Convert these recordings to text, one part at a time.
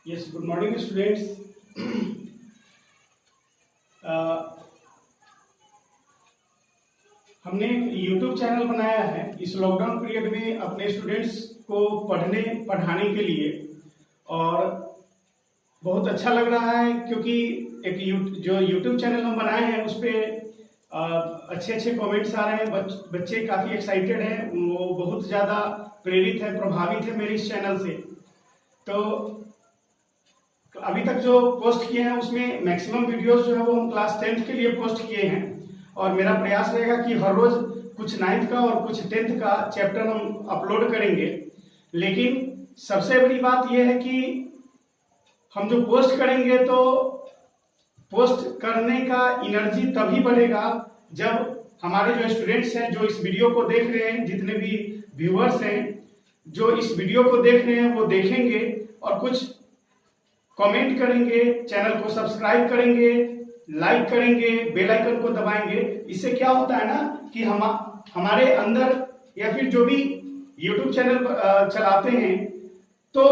Yes, good morning students. हमने एक YouTube channel बनाया है इस लॉकडाउन पीरियड में अपने स्टूडेंट्स को पढ़ाने के लिए, और बहुत अच्छा लग रहा है क्योंकि जो YouTube चैनल हम बनाए हैं उस पर अच्छे अच्छे कमेंट्स आ रहे हैं। बच्चे काफ़ी एक्साइटेड हैं, वो बहुत ज़्यादा प्रेरित है, प्रभावित है मेरे इस चैनल से। तो अभी तक जो पोस्ट किए हैं उसमें मैक्सिमम वीडियोस जो है वो हम क्लास 10th के लिए पोस्ट किए हैं, और मेरा प्रयास रहेगा कि हर रोज कुछ 9th का और कुछ 10th का चैप्टर हम अपलोड करेंगे। लेकिन सबसे बड़ी बात यह है कि हम जो पोस्ट करेंगे तो पोस्ट करने का एनर्जी तभी बढ़ेगा जब हमारे जो स्टूडेंट्स हैं, जो इस वीडियो को देख रहे हैं, जितने भी व्यूअर्स हैं जो इस वीडियो को देख रहे हैं वो देखेंगे और कुछ कमेंट करेंगे, चैनल को सब्सक्राइब करेंगे, लाइक करेंगे, बेल आइकन को दबाएंगे। इससे क्या होता है ना कि हमारे अंदर या फिर जो भी YouTube चैनल चलाते हैं तो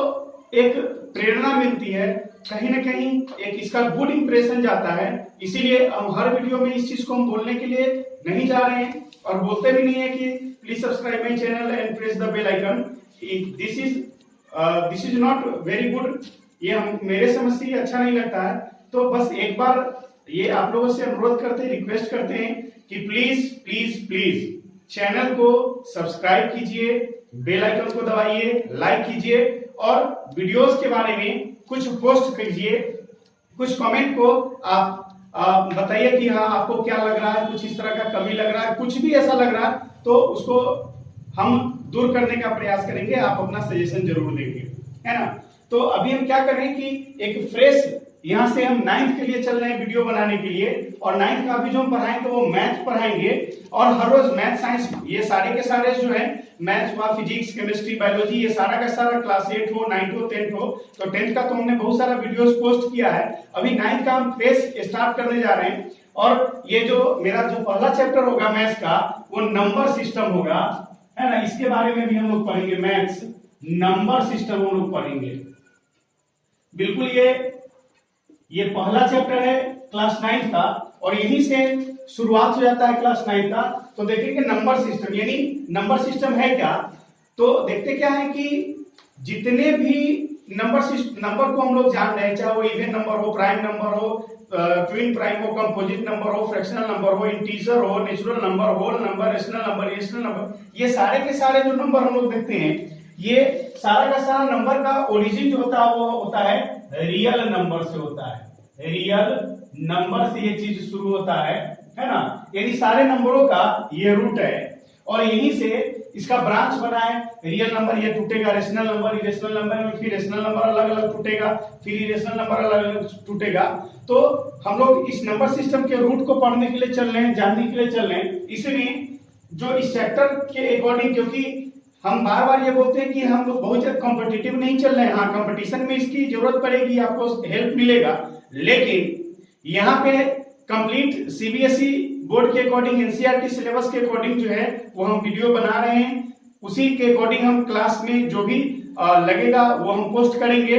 एक प्रेरणा मिलती है, कहीं ना कहीं एक इसका गुड इंप्रेशन जाता है। इसीलिए हम हर वीडियो में इस चीज को हम बोलने के लिए नहीं जा रहे हैं और बोलते भी नहीं है कि please subscribe my channel and press the bell icon. This is not very good, ये हम मेरे समझ से अच्छा नहीं लगता है। तो बस एक बार ये आप लोगों से अनुरोध करते हैं, रिक्वेस्ट करते हैं कि प्लीज प्लीज प्लीज चैनल को सब्सक्राइब कीजिए, बेल आइकन को दबाइए, लाइक कीजिए और वीडियोस के बारे में कुछ पोस्ट कीजिए। कुछ कमेंट को आप बताइए कि हाँ आपको क्या लग रहा है, कुछ इस तरह का कमी लग रहा है, कुछ भी ऐसा लग रहा है तो उसको हम दूर करने का प्रयास करेंगे। आप अपना सजेशन जरूर देंगे, है ना। तो अभी हम क्या कर रहे हैं कि एक फ्रेश यहाँ से हम 9th के लिए चल रहे हैं वीडियो बनाने के लिए, और 9th का अभी जो हम पढ़ाएंगे वो मैथ पढ़ाएंगे। और हर रोज मैथ, साइंस, ये सारे के सारे जो है मैथ्स हुआ, फिजिक्स, केमिस्ट्री, बायोलॉजी, ये सारा का सारा क्लास 8 हो, 9th हो, 10th हो। तो 10th का तो हमने बहुत सारा वीडियोस पोस्ट किया है, अभी 9th का हम फ्रेश स्टार्ट करने जा रहे हैं। और ये जो मेरा जो पहला चैप्टर होगा मैथ्स का वो नंबर सिस्टम होगा, है ना। इसके बारे में भी हम लोग पढ़ेंगे, मैथ्स नंबर सिस्टम हम लोग पढ़ेंगे। बिल्कुल ये पहला चैप्टर है क्लास 9th का और यहीं से शुरुआत हो जाता है क्लास 9th का। तो देखेंगे नंबर सिस्टम, यानी नंबर सिस्टम है क्या। तो देखते क्या है कि जितने भी नंबर को हम लोग जान रहे हैं, चाहे वो इवन नंबर हो, प्राइम नंबर हो, ट्विन प्राइम हो, कंपोजिट नंबर हो, फ्रैक्शनल नंबर हो, इंटीजर हो, natural number, whole number, rational number, irrational number, ये सारे के सारे जो नंबर हम लोग देखते हैं, ये सारा का सारा नंबर का ओरिजिन जो होता है वो होता है रियल नंबर से होता है। रियल नंबर से ये चीज शुरू होता है ना। यानी सारे नंबरों का ये रूट है और यहीं से इसका ब्रांच बना है। रियल नंबर ये टूटेगा, रेशनल नंबर, इरेशनल नंबर में फिर रेशनल नंबर अलग अलग टूटेगा, फिर इरेशनल नंबर अलग अलग टूटेगा। तो हम लोग इस नंबर सिस्टम के रूट को पढ़ने के लिए चल रहे हैं, जानने के लिए चल रहे हैं। इसलिए जो इस चैप्टर के अकॉर्डिंग, क्योंकि हम बार बार ये बोलते हैं कि हम लोग बहुत ज्यादा कॉम्पिटिटिव नहीं चल रहे हैं। हाँ, कंपटीशन में इसकी जरूरत पड़ेगी, आपको हेल्प मिलेगा, लेकिन यहाँ पे कंप्लीट सीबीएसई बोर्ड के अकॉर्डिंग, एनसीईआरटी सिलेबस के अकॉर्डिंग जो है वो हम वीडियो बना रहे हैं। उसी के अकॉर्डिंग हम क्लास में जो भी लगेगा वो हम पोस्ट करेंगे,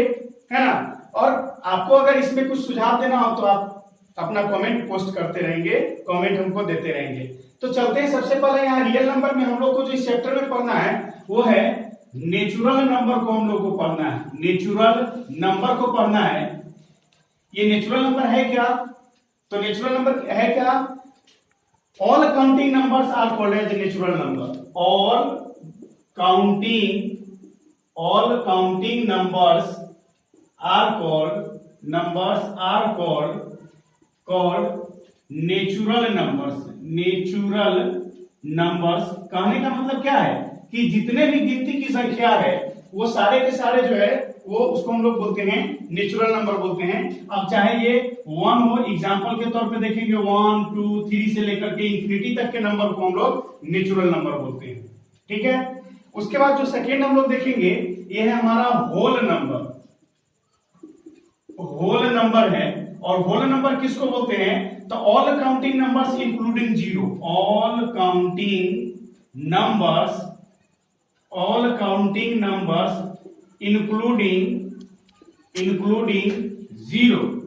है ना। और आपको अगर इसमें कुछ सुझाव देना हो तो आप अपना कमेंट पोस्ट करते रहेंगे, कमेंट हमको देते रहेंगे। तो चलते हैं। सबसे पहले यहाँ रियल नंबर में हम लोग को जो इस चैप्टर में पढ़ना है वो है नेचुरल नंबर को हम लोग को पढ़ना है। नेचुरल नंबर को पढ़ना है। ये नेचुरल नंबर है क्या? तो नेचुरल नंबर है क्या? All counting numbers are called as natural number. All counting numbers are called natural numbers. Natural numbers कहने का मतलब क्या है कि जितने भी गिनती की संख्या है वो सारे के सारे जो है वो उसको हम लोग बोलते हैं नेचुरल नंबर बोलते हैं। अब चाहे ये 1 हो, एग्जांपल के तौर पे देखेंगे 1 2 3 से लेकर के इंफिनिटी तक के नंबर को हम लोग नेचुरल नंबर बोलते हैं, ठीक है। उसके बाद जो सेकेंड हम लोग देखेंगे ये है हमारा होल नंबर। होल नंबर है, और होल नंबर किसको बोलते हैं? तो all counting numbers including zero. All counting numbers including including zero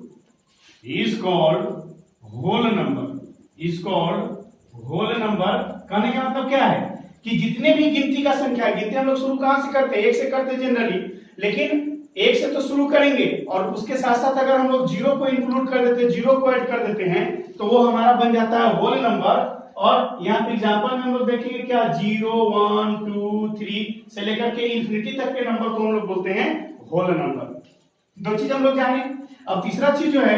is called whole number, is called whole number। कहने का मतलब क्या है कि जितने भी गिनती का संख्या, गिनती हम लोग शुरू कहां से करते हैं, एक से करते हैं जनरली, लेकिन एक से तो शुरू करेंगे और उसके साथ साथ अगर हम लोग जीरो को इंक्लूड कर देते हैं, जीरो को ऐड कर देते हैं, तो वो हमारा बन जाता है होल नंबर। और यहाँ पे एग्जांपल में हम लोग देखेंगे क्या, 0 1 2 3 से लेकर के इंफिनिटी तक के नंबर को हम लोग बोलते हैं होल नंबर। दो चीज हम लोग जाने। अब तीसरा चीज जो है,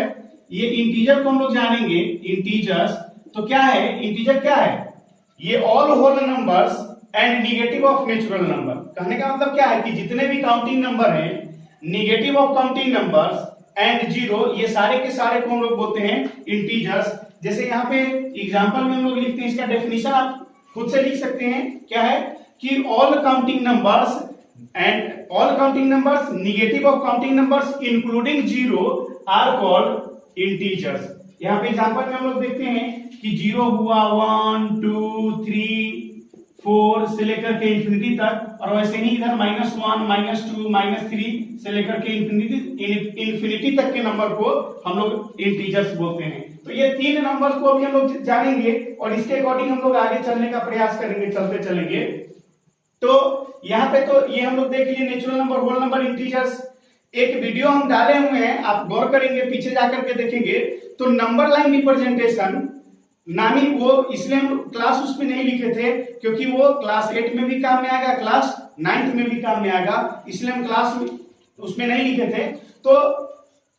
ये इंटीजर को हम लोग जानेंगे, इंटीजर्स। तो क्या है इंटीजर, क्या है, ये all whole numbers and negative of natural number. कहने का मतलब क्या है कि जितने भी काउंटिंग नंबर हैं, negative of counting numbers and zero, ये सारे के सारे को हम लोग बोलते हैं इंटीजर्स। जैसे यहाँ पे एग्जांपल में हम लोग लिखते हैं, इसका डेफिनेशन आप खुद से लिख सकते हैं, क्या है कि all counting numbers and all counting numbers negative of counting numbers including zero are called integers. यहाँ पे एग्जांपल में हम लोग देखते हैं कि जीरो हुआ 1 2 3 4 से लेकर के इंफिनिटी तक, और वैसे ही इधर -1 -2 -3 से लेकर के इंफिनिटी तक के नंबर को हम लोग इंटीजर्स बोलते हैं। तो ये तीन नंबर्स को अभी हम लोग जानेंगे और इसके अकॉर्डिंग हम लोग आगे चलने का प्रयास करेंगे, चलते चलेंगे। तो यहाँ पे तो ये हम लोग देख लिए natural number, whole number, integers. एक वीडियो हम डाले हुए हैं, आप गौर करेंगे, पीछे जाकर के देखेंगे तो नंबर लाइन रिप्रेजेंटेशन नामी, वो इसलिए हम क्लास उसमें नहीं लिखे थे क्योंकि वो क्लास 8 में भी काम में आएगा, क्लास 9th में भी काम में आएगा, इसलिए हम क्लास उसमें नहीं लिखे थे। तो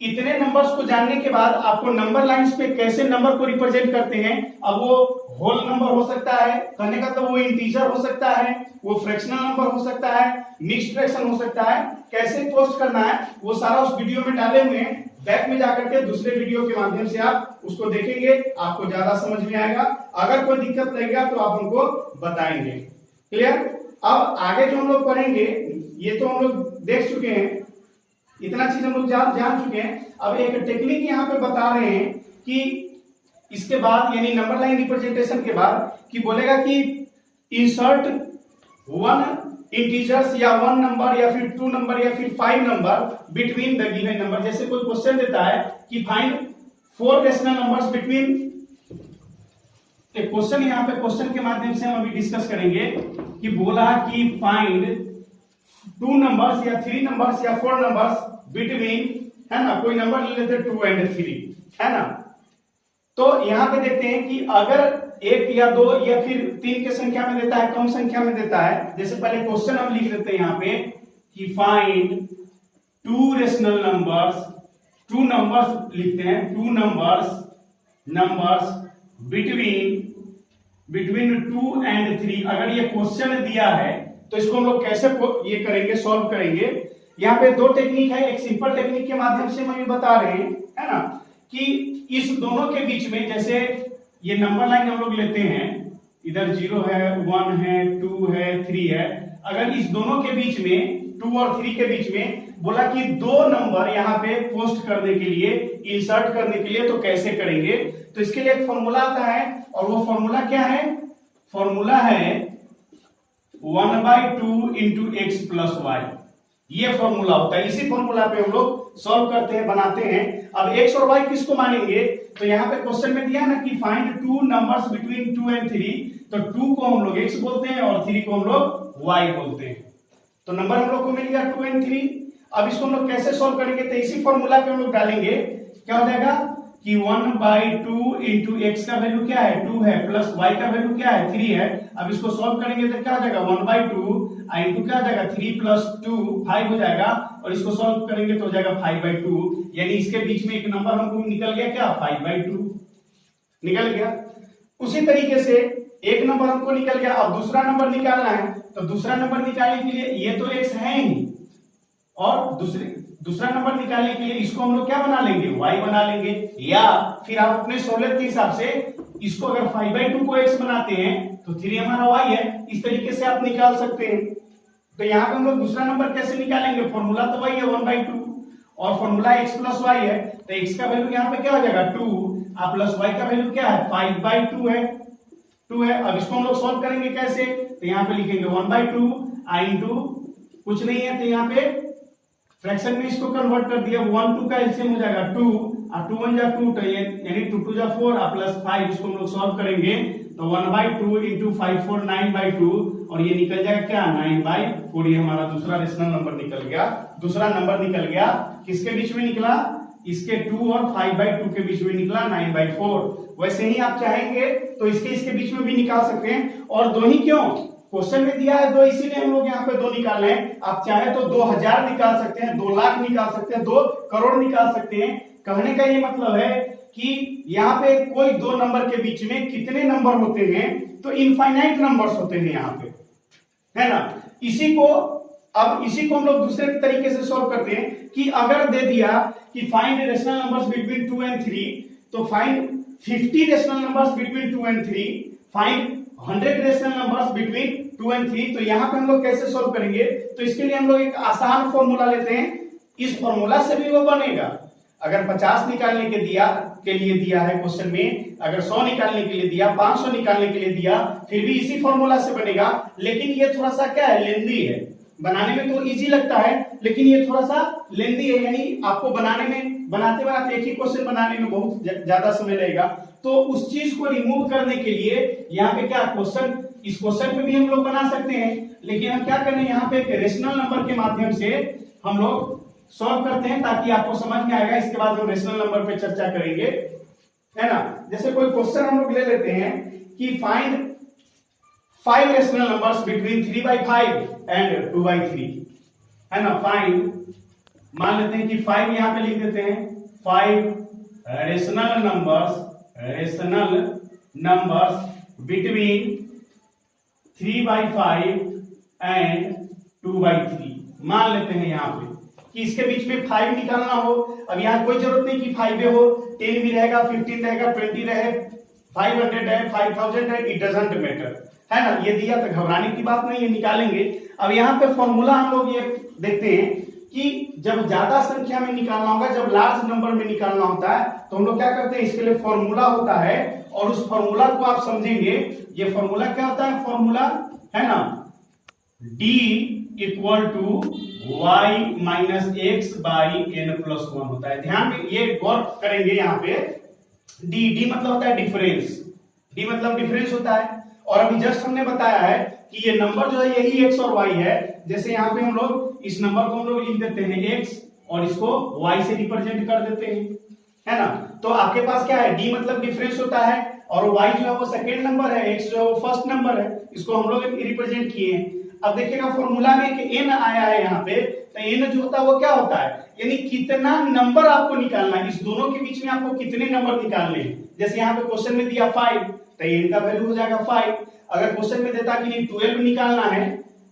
इतने नंबर्स को जानने के बाद आपको नंबर लाइंस पे कैसे नंबर को रिप्रेजेंट करते हैं, अब वो होल नंबर हो सकता है, कहने का तो वो इंटीजर हो सकता है, वो फ्रैक्शनल नंबर हो सकता है, मिक्स्ड फ्रैक्शन हो सकता है, कैसे पोस्ट करना है वो सारा उस वीडियो में डाले हुए हैं। बैक में जाकर के दूसरे वीडियो के माध्यम से आप उसको देखेंगे, आपको ज्यादा समझ में आएगा। अगर कोई दिक्कत रहेगा तो आप हमको बताएंगे। क्लियर? अब आगे जो हम लोग पढ़ेंगे, ये तो हम लोग देख चुके हैं, इतना चीज हम लोग जान चुके हैं। अब एक टेक्निक यहाँ पे बता रहे हैं कि इसके बाद यानी नंबर लाइन रिप्रेजेंटेशन के बाद कि बोलेगा कि इंसर्ट वन इंटीजर्स या वन नंबर या फिर टू नंबर या फिर 5 number between the given number. जैसे कोई क्वेश्चन देता है कि find 4 rational numbers between, question यहाँ पे क्वेश्चन के माध्यम से हम अभी डिस्कस करेंगे कि बोला कि फाइंड 2 नंबर्स या 3 नंबर्स या 4 नंबर्स बिटवीन, है ना, कोई नंबर ले लेते 2 and 3, है ना। तो यहाँ पे देखते हैं कि अगर 1 या 2 या फिर 3 के संख्या में देता है, कम संख्या में देता है, जैसे पहले क्वेश्चन हम लिख देते हैं यहाँ पे कि फाइंड 2 रेशनल नंबर्स, 2 नंबर्स लिखते हैं, 2 नंबर्स बिटवीन 2 and 3। अगर ये क्वेश्चन दिया है तो इसको हम लोग कैसे ये करेंगे, सॉल्व करेंगे। यहाँ पे 2 टेक्निक है, एक सिंपल टेक्निक के माध्यम से हम बता रहे हैं, है ना, कि इस दोनों के बीच में, जैसे ये नंबर लाइन हम लोग लेते हैं, इधर 0 है, 1 है, 2 है, 3 है। अगर इस दोनों के बीच में, 2 और 3 के बीच में बोला कि 2 नंबर यहाँ पे पोस्ट करने के लिए, इंसर्ट करने के लिए, तो कैसे करेंगे। तो इसके लिए एक फॉर्मूला आता है, और वो फॉर्मूला क्या है, फॉर्मूला है 1/2 into x plus y। ये फॉर्मूला होता है, इसी फॉर्मूला पे हम लोग सॉल्व करते हैं, बनाते हैं। अब x और y किसको मानेंगे, तो यहाँ पे क्वेश्चन में दिया ना कि फाइंड 2 नंबर्स बिटवीन 2 and 3, तो 2 को हम लोग x बोलते हैं और 3 को हम लोग y बोलते हैं। तो नंबर हम लोग को मिल गया 2 and 3। अब इसको हम लोग कैसे सॉल्व करेंगे, तो इसी फॉर्मूला पे हम लोग डालेंगे, क्या हो जाएगा कि 1/2 into x का वैल्यू क्या है, 2 है, प्लस y का वैल्यू क्या है, 3 है। अब इसको सॉल्व करेंगे तो क्या हो जाएगा 1/2 इंटू क्या हो जाएगा 3 + 2 5 हो जाएगा, और इसको सॉल्व करेंगे तो हो जाएगा 5/2, यानी इसके बीच में एक नंबर हमको निकल गया, क्या 5/2 निकल गया। उसी तरीके से एक नंबर हमको निकल गया। अब दूसरा नंबर निकालना है, तो दूसरा नंबर निकालने के लिए ये तो x है ही, और दूसरा नंबर निकालने के लिए इसको हम लोग क्या बना लेंगे, y बना लेंगे। या फिर आप अपने सहूलियत के हिसाब से इसको अगर 5/2 को x बनाते हैं तो 3 हमारा y है, इस तरीके से आप निकाल सकते हैं। तो यहाँ पे हम लोग दूसरा नंबर कैसे निकालेंगे, फॉर्मूला तो वही है 1/2, और फॉर्मूला x + y है, तो x का वैल्यू यहाँ पे क्या हो जाएगा 2, और प्लस y का वैल्यू क्या है 5/2 है, 2 है। अब इसको हम लोग सॉल्व करेंगे कैसे, तो यहाँ पे लिखेंगे 1/2 इंटू कुछ नहीं है, तो यहाँ पे फ्रैक्शन में इसको कन्वर्ट कर दिया, 1 2 का एलसीएम हो जाएगा 2 और 2 1 जा 2 तो यानी 2 2 जा 4 और प्लस 5 इसको हम लोग सॉल्व करेंगे तो 1/2 into 5 4 9/2 और ये निकल जाएगा क्या 9/4। ये हमारा दूसरा रेशनल नंबर निकल गया। दूसरा नंबर निकल गया किसके बीच में निकला, इसके 2 और 5/2 के बीच में निकला 9/4। वैसे ही आप चाहेंगे तो इसके बीच में भी निकाल सकते हैं। और दो ही क्यों, क्वेश्चन में दिया है 2 इसीलिए हम लोग यहाँ पे 2 निकाल रहे हैं। आप चाहे तो 2000 निकाल सकते हैं, 2 लाख निकाल सकते हैं, 2 करोड़ निकाल सकते हैं। कहने का ये मतलब है कि यहाँ पे कोई 2 नंबर के बीच में कितने नंबर होते हैं, तो इनफाइनाइट नंबर्स होते हैं यहाँ पे, है ना। इसी को हम लोग दूसरे तरीके से सॉल्व करते हैं कि अगर दे दिया कि find rational numbers between 2 and 3, तो find 50 rational numbers between 2 and 3, find 100 rational numbers between 2 and 3। तो यहाँ पे हम लोग कैसे सॉल्व करेंगे, तो इसके लिए हम लोग एक आसान फॉर्मूला लेते हैं। इस फॉर्मूला से भी वो बनेगा। अगर 50 निकालने के लिए दिया है क्वेश्चन में, अगर 100 निकालने के लिए दिया, 500 निकालने के लिए दिया, फिर भी इसी फॉर्मूला से बनेगा। लेकिन ये थोड़ा सा क्या है, लेंदी है। बनाने में तो इजी लगता है लेकिन ये थोड़ा सा लेंदी है, यानी आपको बनाते एक ही क्वेश्चन बनाने में बहुत ज्यादा समय लगेगा। तो उस चीज को रिमूव करने के लिए यहाँ पे क्या इस क्वेश्चन में भी हम लोग बना सकते हैं, लेकिन हम क्या करें यहाँ पे एक रेशनल नंबर के माध्यम से हम लोग सॉल्व करते हैं ताकि आपको समझ में आएगा। इसके बाद हम रेशनल नंबर पे चर्चा करेंगे, है ना। जैसे कोई क्वेश्चन हम लोग ले लेते हैं कि find 5 rational numbers between 3/5 and 2/3, है ना। फाइंड, मान लेते हैं कि 5 यहां पे लिख देते हैं, 5 रेशनल नंबर्स बिटवीन 3/5 एंड 2/3 मान लेते हैं यहाँ पे कि इसके बीच में 5 निकालना हो। अब यहाँ कोई जरूरत नहीं कि 5 हो, 10 भी रहेगा, 15 रहेगा, 20 रहे, 500 है, 5000 है, इट डजंट मैटर, है ना। ये दिया तो घबराने की बात नहीं है, निकालेंगे। अब यहाँ पे फॉर्मूला हम लोग ये देखते हैं कि जब ज्यादा संख्या में निकालना होगा, जब लार्ज नंबर में निकालना होता है, तो हम लोग क्या करते हैं, इसके लिए फॉर्मूला होता है। और उस फॉर्मूला को आप समझेंगे, ये फॉर्मूला क्या होता है, फॉर्मूला है ना, d equal to y minus x by n plus 1 होता है। ध्यान में ये गौर करेंगे यहाँ पे, d मतलब होता है डिफरेंस, d मतलब डिफरेंस होता है। और अभी जस्ट हमने बताया है कि ये नंबर जो है यही x और y है। जैसे यहाँ पे हम लोग इस नंबर को हम लोग लिख देते हैं x और इसको y से रिप्रेजेंट कर देते हैं, है ना। तो आपके पास क्या है, d मतलब डिफरेंस होता है और y जो है वो सेकेंड नंबर है, x जो है वो फर्स्ट नंबर है, इसको हम लोग रिप्रेजेंट किए हैं। अब देखिएगा फॉर्मूला में कि n आया है यहाँ पे, तो n जो होता है वो क्या होता है, यानी कितना नंबर आपको निकालना है, इस दोनों के बीच में आपको कितने नंबर निकालने हैं। जैसे यहाँ पे क्वेश्चन में दिया 5, तो n का वैल्यू हो जाएगा 5। अगर क्वेश्चन में देता कि नहीं 12 निकालना है,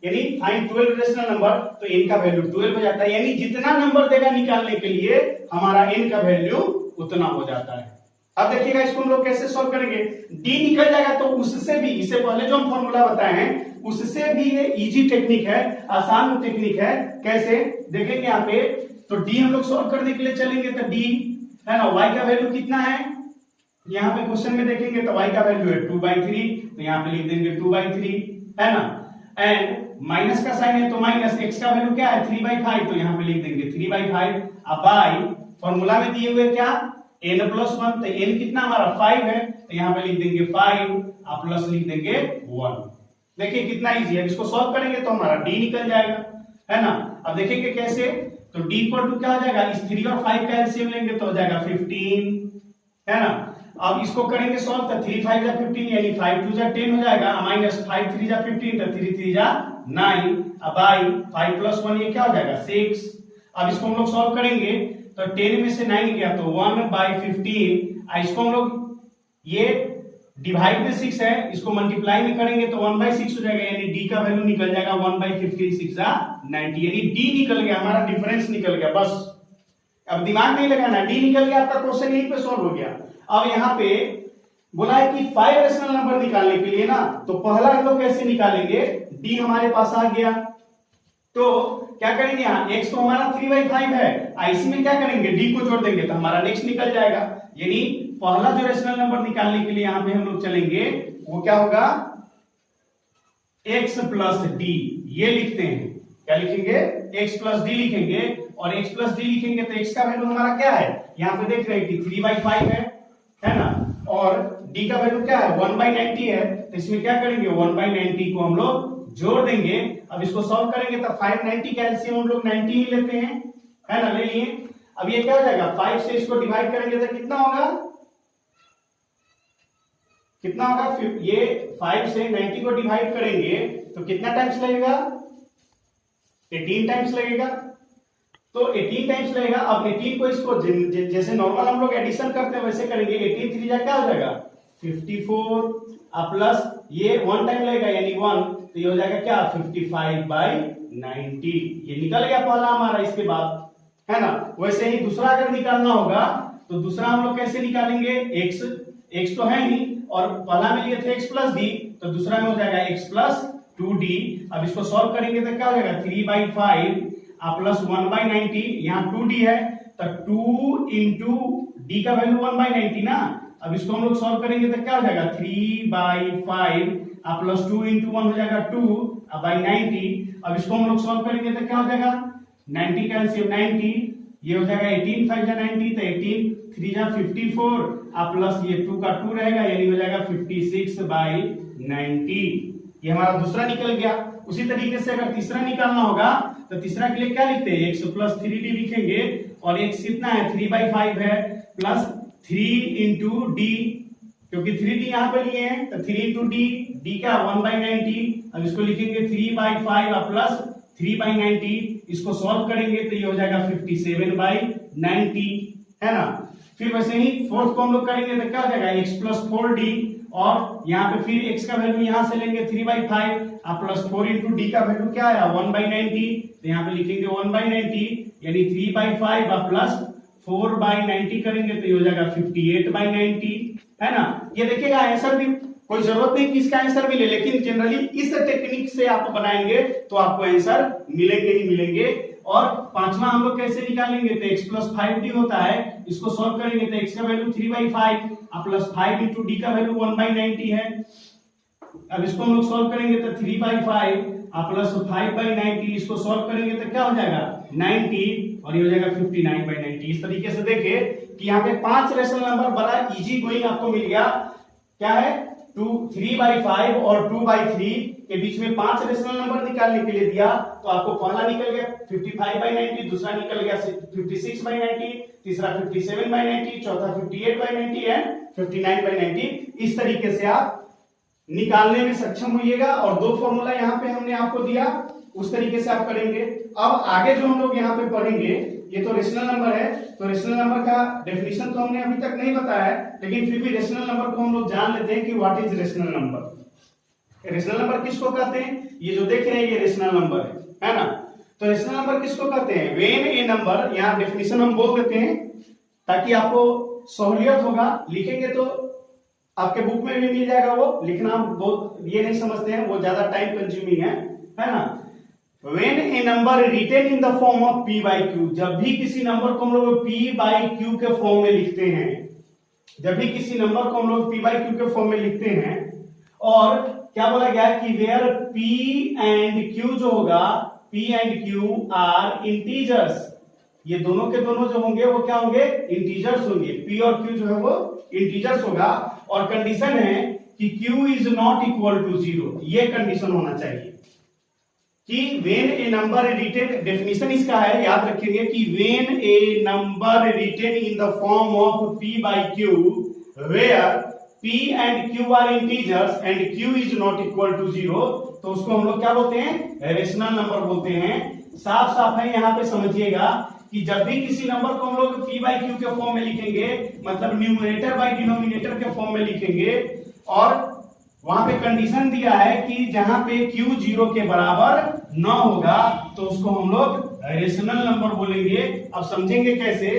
यानी फाइंड 12 रेशनल नंबर, तो n का वैल्यू 12 हो जाता है। यानी जितना नंबर देगा निकालने के लिए हमारा n का वैल्यू उतना हो जाता है। अब देखिएगा इसको हम लोग कैसे सॉल्व करेंगे, d निकल जाएगा तो उससे भी, इससे पहले जो हम फॉर्मूला बताए हैं उससे भी ये इजी टेक्निक है, आसान टेक्निक है। कैसे देखेंगे यहाँ पे, तो d हम लोग सॉल्व करने के लिए चलेंगे, तो d है ना, y का वैल्यू कितना है, यहाँ पे क्वेश्चन में देखेंगे तो y का वैल्यू है 2/3, तो यहाँ पे लिख देंगे 2/3, है ना। एंड माइनस का साइन है तो माइनस, x का वैल्यू क्या है 3/5, तो यहाँ पे लिख देंगे 3/5। अब बाई फॉर्मूला में दिए हुए क्या n प्लस 1, तो n कितना हमारा 5 है, तो यहाँ पे लिख देंगे 5 और प्लस लिख देंगे 1। देखिए कितना इजी है, इसको सॉल्व करेंगे तो हमारा d निकल जाएगा, है ना। अब देखेंगे कैसे, तो d इक्वल टू क्या हो जाएगा, इस 3 और 5 का एलसीएम लेंगे तो हो जाएगा 15, है ना। अब इसको करेंगे सॉल्व, तो 3 5 जा 15 यानी 5 2 जा 10 हो जाएगा, माइनस 5 3 जा 15, तो 3 3 जा 9। अब बाई 5 प्लस 1 ये क्या हो जाएगा 6। अब इसको हम लोग सॉल्व करेंगे तो 10 में से 9 गया तो 1/15। इसको हम लोग ये डिवाइड में 6 है, इसको मल्टीप्लाई में करेंगे तो 1/6 हो जाएगा, यानी d का वैल्यू निकल जाएगा 1/15 6 जा 90, यानी d निकल गया, हमारा डिफरेंस निकल गया। बस अब दिमाग नहीं लगाना, d निकल गया, आपका क्वेश्चन यहीं पे सॉल्व हो गया। अब यहाँ पे बोला है कि 5 रेशनल नंबर निकालने के लिए ना, तो पहला हम लोग कैसे निकालेंगे, d हमारे पास आ गया, तो क्या करेंगे, यहाँ x तो हमारा 3/5 है, इसी में क्या करेंगे d को जोड़ देंगे तो हमारा नेक्स्ट निकल जाएगा। यानी पहला जो रेशनल नंबर निकालने के लिए यहाँ पे हम लोग चलेंगे वो क्या होगा, x प्लस d, ये लिखते हैं, क्या लिखेंगे, x प्लस d लिखेंगे। और x प्लस डी लिखेंगे तो x का वैल्यू हमारा क्या है, यहाँ पे देख रहे हैं कि 3/5 है ना, और d का वैल्यू क्या है 1/90 है, तो इसमें क्या करेंगे 1/90 को हम लोग जोड़ देंगे। अब इसको सॉल्व करेंगे तो 590 का एलसीएम हम लोग 90 ही लेते हैं, है ना, ले लिए। अब ये क्या हो जाएगा 5 से इसको डिवाइड करेंगे तो कितना होगा, कितना होगा, ये 5 से 90 को डिवाइड करेंगे तो कितना टाइम्स लगेगा, 18 टाइम्स लगेगा। तो 18 टाइम्स लगेगा। अब 18 को इसको जैसे नॉर्मल हम लोग एडिशन करते हैं वैसे करेंगे। 18 3 जा क्या हो जाएगा 54, अब प्लस ये 1 टाइम लगेगा यानी 1, तो ये हो जाएगा क्या 55/90। ये निकल गया पहला हमारा। इसके बाद है ना, वैसे ही दूसरा अगर निकालना होगा तो दूसरा हम लोग कैसे निकालेंगे, x तो है ही, और पहला में लिए थे x प्लस डी, तो दूसरा में हो जाएगा x प्लस 2d। अब इसको सॉल्व करेंगे तो क्या हो जाएगा 3/5 प्लस 1/90, यहाँ 2d है तो 2 इंटू डी का वैल्यू 1/90 ना। अब इसको हम लोग सॉल्व करेंगे तो क्या हो जाएगा 3/5 प्लस 2 इंटू 1 हो जाएगा 2/90। अब इसको हम लोग सॉल्व करेंगे तो क्या हो जाएगा 90 का एलसीएम 90, ये हो जाएगा 18 5 जा 90, तो 18 3 जा 54 प्लस ये 2 का 2 रहेगा यानी हो जाएगा 56/90। ये हमारा दूसरा निकल गया। उसी तरीके से अगर तीसरा निकालना होगा तो तीसरा के लिए क्या लिखते हैं x प्लस 3d लिखेंगे, और x कितना है 3/5 है, प्लस 3 इंटू डी, क्योंकि 3d यहाँ पे लिए हैं तो 3 इंटू डी क्या 1/90। अब इसको लिखेंगे 3/5 प्लस 3/90, इसको सॉल्व करेंगे तो ये हो जाएगा 57/90, है ना। फिर वैसे ही फोर्थ को हम लोग करेंगे तो क्या हो जाएगा x प्लस 4d, और यहाँ पे फिर x का वैल्यू यहाँ से लेंगे 3/5 प्लस 4 इंटू डी का वैल्यू क्या आया 1/90, तो यहाँ पे लिखेंगे 1/90 यानी 3/5 प्लस 4/90 करेंगे तो ये हो जाएगा 58/90, है ना। ये देखिएगा आंसर भी कोई जरूरत नहीं कि इसका आंसर मिले, लेकिन जनरली इस टेक्निक से आप बनाएंगे तो आपको आंसर मिलेंगे ही मिलेंगे। और पांचवा हम लोग कैसे निकालेंगे तो x प्लस 5d होता है, इसको सॉल्व करेंगे तो x का वैल्यू 3/5 प्लस 5 इंटू डी का वैल्यू 1/90 है। अब इसको हम लोग सॉल्व करेंगे तो 3/5 प्लस 5/90, इसको सॉल्व करेंगे तो क्या हो जाएगा 90, और ये हो जाएगा 59/90। इस तरीके से देखिए कि यहाँ पे 5 रेशनल नंबर बड़ा इजी गोइंग आपको मिल गया। क्या है 3/5 और 2/3 के बीच में 5 रेशनल नंबर निकालने के लिए दिया, तो आपको पहला निकल गया 55/90, दूसरा निकल गया 56/90, तीसरा 57/90, चौथा 58/90 एंड 59/90। इस तरीके से आप निकालने में सक्षम होइएगा। और 2 फॉर्मूला यहाँ पे हमने आपको दिया, उस तरीके से आप करेंगे। अब आगे जो हम लोग यहाँ पे पढ़ेंगे, ये तो रेशनल नंबर है, तो रेशनल नंबर का डेफिनेशन तो हमने अभी तक नहीं बताया है, लेकिन फिर भी रेशनल नंबर को हम लोग जान लेते हैं कि what is rational number. Rational number किसको कहते हैं, ये जो देख रहे हैं ये रेशनल नंबर है ना। तो रेशनल नंबर किसको कहते हैं, व्हेन ए नंबर, यहाँ डेफिनेशन हम बोल देते हैं ताकि आपको सहूलियत होगा, लिखेंगे तो आपके बुक में भी मिल जाएगा, वो लिखना बहुत ये नहीं समझते हैं, वो ज्यादा टाइम कंज्यूमिंग है ना। When a number written in the form of p by q, जब भी किसी नंबर को हम लोग p by q के फॉर्म में लिखते हैं, जब भी किसी नंबर को हम लोग p by q के फॉर्म में लिखते हैं, और क्या बोला गया कि where p and q जो होगा, p and q are integers, ये दोनों के दोनों जो होंगे वो क्या होंगे इंटीजर्स होंगे, p और q जो है वो इंटीजर्स होगा, और कंडीशन है कि q is not equal to 0, ये कंडीशन होना चाहिए कि when a number written, definition इसका है याद रखेंगे कि when a number written in the form of p by q where p and q are integers and q is not equal to 0, तो उसको हम लोग क्या बोलते हैं रेशनल नंबर बोलते हैं। साफ साफ है, यहाँ पे समझिएगा कि जब भी किसी नंबर को हम लोग p by q के फॉर्म में लिखेंगे, मतलब न्यूमरेटर बाय डिनोमिनेटर के फॉर्म में लिखेंगे, और वहां पे कंडीशन दिया है कि जहां पे q 0 के बराबर न होगा तो उसको हम लोग रेशनल नंबर बोलेंगे। अब समझेंगे कैसे,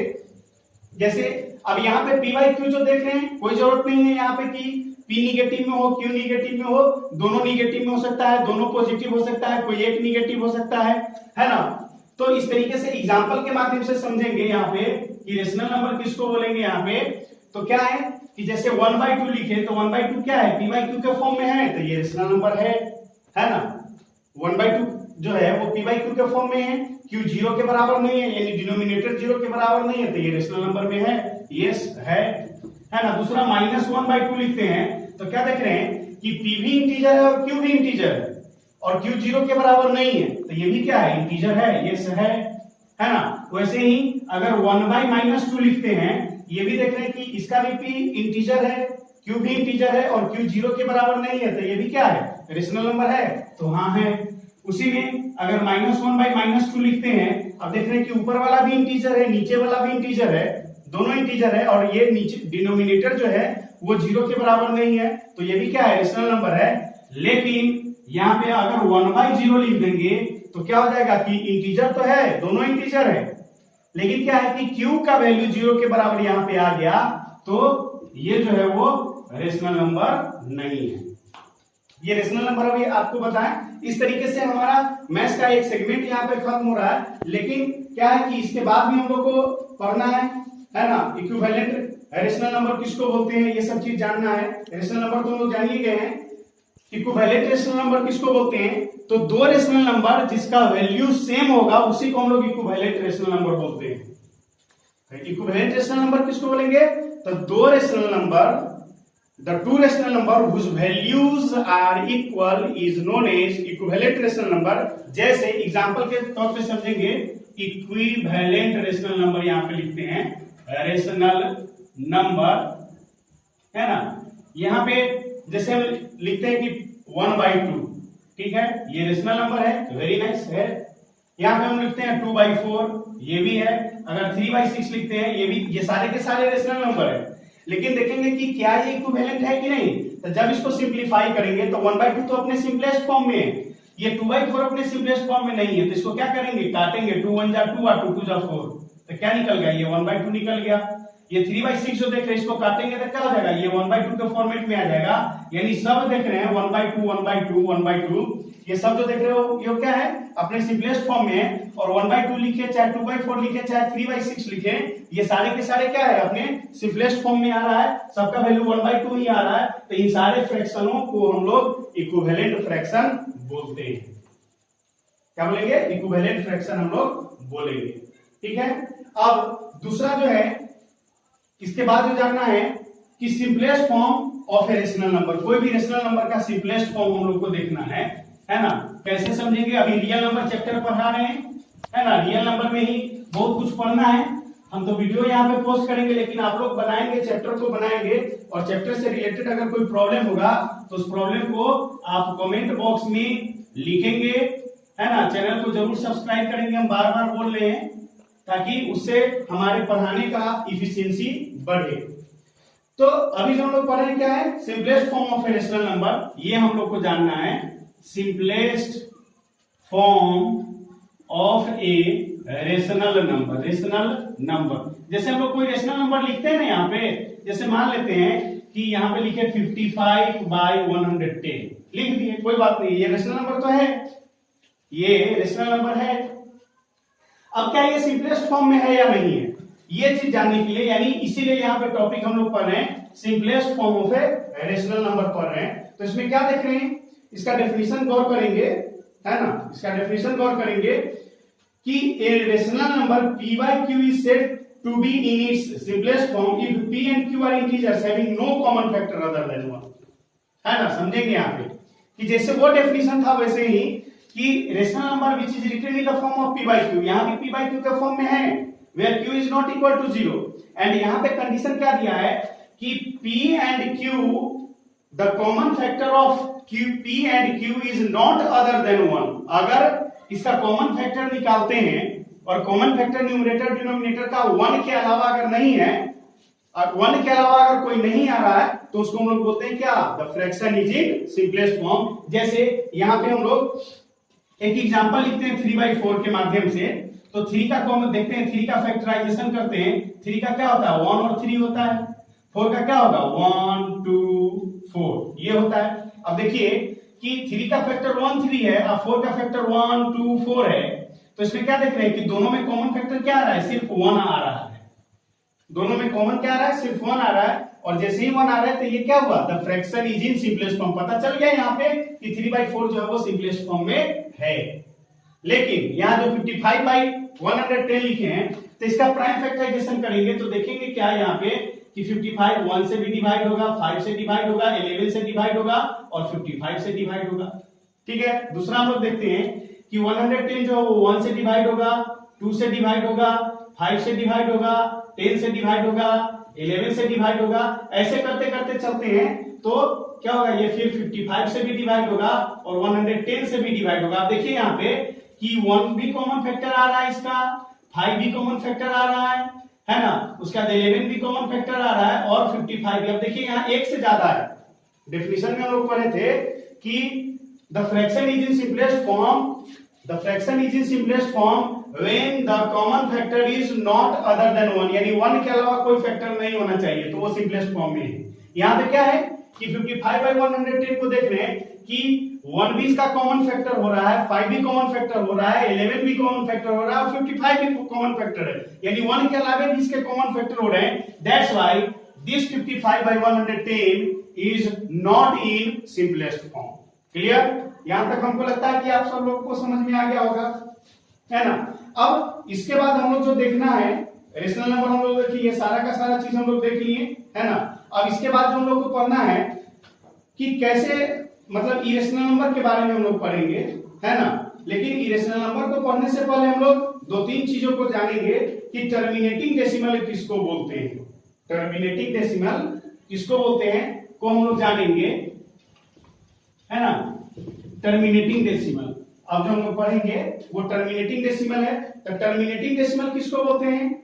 जैसे अब यहाँ पे p by q जो देख रहे हैं, कोई जरूरत नहीं है यहाँ पे कि p निगेटिव में हो q निगेटिव में हो, दोनों निगेटिव में हो सकता है, दोनों पॉजिटिव हो सकता है, कोई एक निगेटिव हो सकता है ना। तो इस तरीके से एग्जांपल के माध्यम से समझेंगे यहाँ पे कि रेशनल नंबर किसको बोलेंगे। यहाँ पे तो क्या है कि जैसे 1/2 लिखे तो 1/2 क्या है p by q के फॉर्म में है, तो ये रेशनल नंबर है ना। 1/2 जो है वो p बाई क्यू के फॉर्म में है, q जीरो के बराबर नहीं है यानी डिनोमिनेटर जीरो के बराबर नहीं है, तो ये रेशनल नंबर में है, यस है ना। दूसरा -1/2 लिखते हैं तो क्या देख रहे हैं कि p भी इंटीजर है और q भी इंटीजर है और q जीरो के बराबर नहीं है, तो ये भी क्या है, इंटीजर है, यस है ना। वैसे ही अगर 1/-2 लिखते हैं, ये भी देख रहे हैं कि इसका भी p इंटीजर है, q भी इंटीजर है और q जीरो के बराबर नहीं है, तो ये भी क्या है, रेशनल नंबर है, तो हाँ है। उसी में अगर -1/-2 लिखते हैं, अब देख रहे हैं कि ऊपर वाला भी इंटीजर है, नीचे वाला भी इंटीजर है, दोनों इंटीजर है और ये नीचे डिनोमिनेटर जो है वो जीरो के बराबर नहीं है, तो ये भी क्या है, रेशनल नंबर है। लेकिन यहाँ पे अगर 1/0 लिख देंगे तो क्या हो जाएगा कि इंटीजर तो है, दोनों इंटीजर है, लेकिन क्या है कि q का वैल्यू जीरो के बराबर यहाँ पे आ गया, तो ये जो है वो रेशनल नंबर नहीं है। ये रेशनल नंबर अभी आपको बताएं। इस तरीके से हमारा मैथ्स का एक सेगमेंट यहाँ पे खत्म हो रहा है, लेकिन क्या है कि इसके बाद भी हम लोग को पढ़ना है ना, इक्विवेलेंट रेशनल नंबर किसको बोलते हैं, ये सब चीज जानना है। रेशनल नंबर तो हम लोग जान ही गए हैं, इक्विवेलेंट रेशनल नंबर किसको बोलते हैं, तो दो रेशनल नंबर जिसका वैल्यू सेम होगा उसी को हम लोग इक्विवेलेंट रेशनल नंबर बोलते हैं। इक्विवेलेंट रेशनल नंबर किसको बोलेंगे, तो दो rational number, the two rational number whose values are equal is known as equivalent rational number। जैसे एग्जांपल के तौर पे समझेंगे, इक्विवेलेंट रेशनल नंबर यहाँ पे लिखते हैं, रेशनल नंबर है ना। यहाँ पे जैसे हम लिखते हैं कि 1/2, ठीक है, ये रेशनल नंबर है, वेरी नाइस है। यहाँ पे हम लिखते हैं 2/4, ये भी है। अगर 3/6 लिखते हैं, ये भी, ये सारे के सारे रेशनल नंबर है। लेकिन देखेंगे कि क्या ये इक्विवेलेंट है कि नहीं, तो जब इसको सिंप्लीफाई करेंगे तो 1/2 तो अपने सिंपलेस्ट फॉर्म में है, ये 2/4 अपने सिंपलेस्ट फॉर्म में नहीं है, तो इसको क्या करेंगे, काटेंगे, 2 1 जा 2 और 2 2 जा 4, तो क्या निकल गया, ये 1/2 निकल गया। ये 3/6 जो देख रहे हैं, इसको काटेंगे तो क्या हो जाएगा, ये 1/2 के फॉर्मेट में आ जाएगा। यानी सब देख रहे हैं 1/2 1/2 1/2, ये सब जो देख रहे हो ये क्या है, अपने सिंपलेस्ट फॉर्म में है। और 1/2 लिखे, चाहे 2/4 लिखे, चाहे 3/6 लिखे, ये सारे के सारे क्या है, अपने सिंपलेस्ट फॉर्म में आ रहा है, सबका वैल्यू 1/2 ही आ रहा है। तो इन सारे फ्रैक्शनों को हम लोग इक्विवेलेंट फ्रैक्शन बोलते हैं। क्या बोलेंगे, इक्विवेलेंट फ्रैक्शन हम लोग बोलेंगे, ठीक है। अब दूसरा जो है, इसके बाद जो जानना है कि simplest form of a rational number, कोई भी रेशनल नंबर का सिंपलेस्ट फॉर्म हम लोग को देखना है ना। कैसे समझेंगे, अभी रियल नंबर चैप्टर पढ़ा रहे हैं, है ना, रियल नंबर में ही बहुत कुछ पढ़ना है। हम तो वीडियो यहाँ पे पोस्ट करेंगे, लेकिन आप लोग बनाएंगे, चैप्टर को बनाएंगे, और चैप्टर से रिलेटेड अगर कोई प्रॉब्लम होगा तो उस प्रॉब्लम को आप कमेंट बॉक्स में लिखेंगे, है ना। चैनल को जरूर सब्सक्राइब करेंगे, हम बार बार बोल रहे हैं, ताकि उससे हमारे पढ़ाने का इफिशियंसी बढ़े। तो अभी जो हम लोग पढ़ रहे हैं क्या है, simplest form of a rational number, ये हम लोग को जानना है। Simplest form of a rational number, rational number, जैसे हम लोग कोई रेशनल नंबर लिखते हैं ना, यहाँ पे जैसे मान लेते हैं कि यहाँ पे लिखे 55/110, लिख दिए, कोई बात नहीं, ये रेशनल नंबर तो है, ये रेशनल नंबर है। अब क्या ये सिंपलेस्ट फॉर्म में है या नहीं है, ये चीज जानने के लिए, यानी इसीलिए यहाँ पे टॉपिक हम लोग पढ़ रहे हैं, simplest form of a rational number पढ़ रहे हैं। तो इसमें क्या देख रहे हैं, इसका डेफिनेशन गौर करेंगे, है ना, इसका डेफिनेशन गौर करेंगे कि a rational number p by q is said to be in its simplest form if p and q are integers having no common factor other than 1, है ना। समझेंगे यहाँ पे कि जैसे वो डेफिनेशन था वैसे ही कि rational number which is written in the form of p by q, यहाँ भी p by q के फॉर्म में है, where q is not equal to 0, and यहाँ पे कंडीशन क्या दिया है कि p and q the common factor of p and q is not other than 1। अगर इसका कॉमन फैक्टर निकालते हैं और कॉमन फैक्टर न्यूमरेटर डिनोमिनेटर का 1 के अलावा अगर नहीं है, 1 के अलावा अगर कोई नहीं आ रहा है, तो उसको हम लोग बोलते हैं क्या, the fraction is in simplest form. जैसे यहाँ पे हम लोग एक एग्जांपल लिखते हैं 3/4 के माध्यम से, तो 3 का कॉमन देखते हैं, 3 का फैक्टराइजेशन करते हैं, 3 का क्या होता है, 1 और 3 होता है, 4 का क्या होगा, 1 2 4 ये होता है। अब देखिए कि 3 का फैक्टर 1 3 है और 4 का फैक्टर 1 2 4 है, तो इसमें क्या देख रहे हैं कि दोनों में कॉमन फैक्टर क्या आ रहा है, सिर्फ 1 आ रहा है, दोनों में कॉमन क्या आ रहा है, सिर्फ 1 आ रहा है। और जैसे ही 1 आ रहा है तो ये क्या हुआ, the fraction is in simplest form. पता चल गया यहाँ पे कि 3/4 जो है वो सिंपलेस्ट फॉर्म में है, लेकिन यहाँ जो 55/110 लिखे हैं तो इसका प्राइम फैक्टराइजेशन करेंगे तो देखेंगे क्या यहाँ पे कि 55 1 से भी डिवाइड होगा, 5 से डिवाइड होगा, 11 से डिवाइड होगा और 55 से डिवाइड होगा। ठीक है, दूसरा हम लोग देखते हैं कि 110 जो 1 से डिवाइड होगा, 2 से डिवाइड होगा, 5 से डिवाइड होगा, 10 से डिवाइड होगा, 11 से डिवाइड होगा, ऐसे करते करते चलते हैं तो क्या होगा, ये फिर 55 से भी डिवाइड होगा और 110 से भी डिवाइड होगा। आप देखिए यहाँ पे कि 1 भी कॉमन फैक्टर आ रहा है, इसका 5 भी कॉमन फैक्टर आ रहा है ना, उसका 11 भी कॉमन फैक्टर आ रहा है और 55 भी। अब देखिए यहाँ एक से ज्यादा है। डेफिनेशन में हम लोग पढ़े थे कि the fraction is in simplest form when the common factor is not other than 1, यानी 1 के अलावा कोई फैक्टर नहीं होना चाहिए, तो वो सिंपलेस्ट फॉर्म में है। यहाँ पे क्या है कि 55/110 को देख रहे हैं कि 1 भी इसका कॉमन फैक्टर हो रहा है, 5 भी कॉमन फैक्टर हो रहा है, 11 भी कॉमन फैक्टर हो रहा है और 55 भी कॉमन फैक्टर है, यानी 1 के अलावा भी इसके कॉमन फैक्टर हो रहे हैं। That's why this 55/110 is not in simplest form. Clear? यहां तक हमको लगता है कि आप सब लोग को समझ में आ गया होगा, है ना। अब इसके बाद हम लोग जो देखना है रेशनल नंबर, हम लोग देखिए ये सारा का सारा चीज हम लोग देख लिए, है ना। अब इसके बाद जो हम लोग को पढ़ना है कि कैसे, मतलब इरेशनल नंबर के बारे में हम लोग पढ़ेंगे, है ना। लेकिन इरेशनल नंबर को पढ़ने से पहले हम लोग 2-3 चीजों को जानेंगे कि टर्मिनेटिंग डेसिमल किसको बोलते हैं। टर्मिनेटिंग डेसिमल किसको बोलते हैं को हम लोग जानेंगे, है ना। टर्मिनेटिंग डेसिमल अब जो हम लोग पढ़ेंगे वो टर्मिनेटिंग डेसिमल है। तो टर्मिनेटिंग डेसिमल किसको बोलते हैं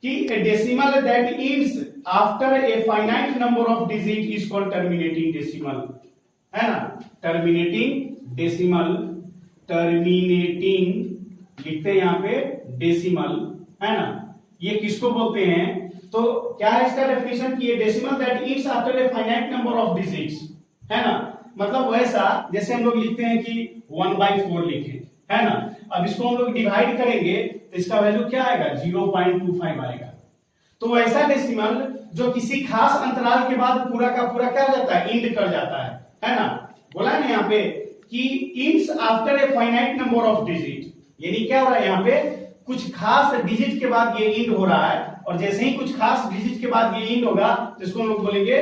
कि a decimal that ends after a finite number of digit is called terminating decimal, है ना। टर्मिनेटिंग डेसिमल, टर्मिनेटिंग लिखते हैं यहाँ पे डेसिमल, है ना, ये किसको बोलते हैं। तो क्या है इसका डेफिनेशन कि decimal that ends after a finite number of digits, है ना। मतलब वैसा जैसे हम लोग लिखते हैं कि 1/4 लिखे, है ना। अब इसको हम लोग डिवाइड करेंगे तो इसका वैल्यू क्या आएगा, 0.25 आएगा। तो वैसा डेसिमल जो किसी खास अंतराल के बाद पूरा का पूरा क्या जाता है, इंड कर जाता है ना। बोला है ना यहाँ पे कि ends after a finite number of digit, यानी क्या हो रहा है यहाँ पे कुछ खास डिजिट के बाद ये इंड हो रहा है और जैसे ही कुछ खास डिजिट के बाद ये इंड होगा तो इसको हम लोग बोलेंगे,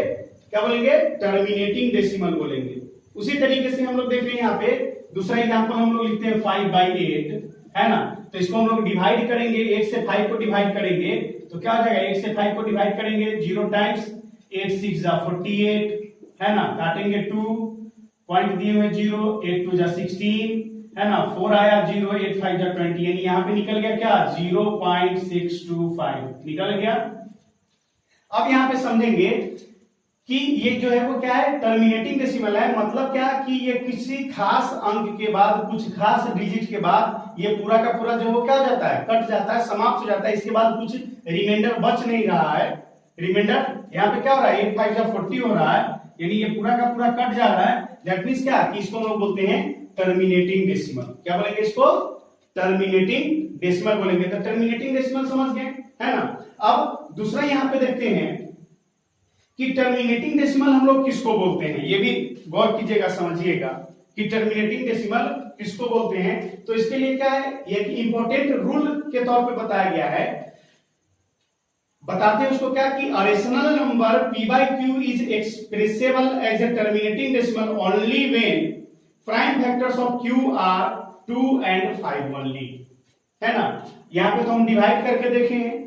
क्या बोलेंगे, टर्मिनेटिंग डेसिमल बोलेंगे। उसी तरीके से हम लोग देख रहे हैं यहाँ पे दूसरा एग्जांपल हम लोग लिखते हैं 5/8, है ना। तो इसको हम लोग डिवाइड करेंगे, 1 से 5 को डिवाइड करेंगे तो क्या हो जाएगा, 1 से 5 को डिवाइड करेंगे 0 टाइम्स 8 6 जा 48, है ना। काटेंगे 2 पॉइंट दिए हुए 0, 8 2 जा 16, है ना। 4 आया 0, 8 5 जा 20, यानी यहाँ पे निकल गया क्या, 0.625 निकल गया। अब यहाँ पे समझेंगे कि ये जो है वो क्या है, टर्मिनेटिंग डेसिमल है। मतलब क्या कि ये किसी खास अंक के बाद, कुछ खास डिजिट के बाद ये पूरा का पूरा जो वो क्या हो जाता है, कट जाता है, समाप्त हो जाता है। इसके बाद कुछ रिमाइंडर बच नहीं रहा है। रिमाइंडर यहाँ पे क्या हो रहा है, 8 5 जा 40 हो रहा है, यानी ये पूरा का पूरा कट जा रहा है। दैट मींस क्या कि इसको हम लोग बोलते हैं टर्मिनेटिंग डेसिमल। क्या बोलेंगे इसको, टर्मिनेटिंग डेसिमल बोलेंगे। तो टर्मिनेटिंग डेसिमल समझ गए, है ना। अब दूसरा यहाँ पे देखते हैं कि टर्मिनेटिंग डेसिमल हम लोग किसको बोलते हैं, ये भी गौर कीजिएगा, समझिएगा कि टर्मिनेटिंग डेसिमल किसको बोलते हैं। तो इसके लिए क्या है, ये इंपॉर्टेंट रूल के तौर पे बताया गया है। बताते हैं उसको क्या कि rational number p/q is expressible as a terminating decimal only when prime factors of q are 2 and 5 only, है ना। यहाँ पे तो हम डिवाइड करके देखे हैं,